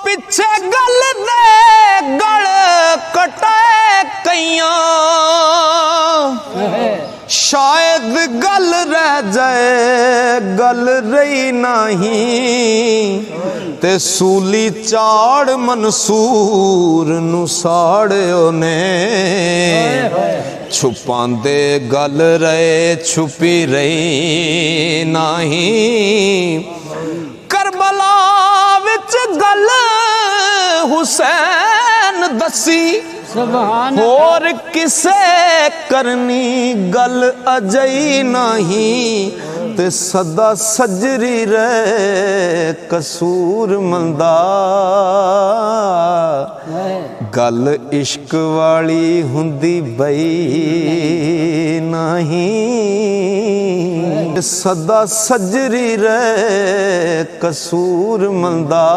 पिछे गल दे गल कटे कईयां शायद गल रह जाए गल रही नहीं ते सूली चाड़ मंसूर नू साड़ियो ने छुपांदे गल रहे छुपी रही नहीं करबला विच गल हुसैन दसी होर किसे करनी गल अजई नहीं ते सदा सजरी रहे कसूर मंदा गल इश्क वाली हुंदी बई नहीं सदा सजरी रहे कसूर मंदा।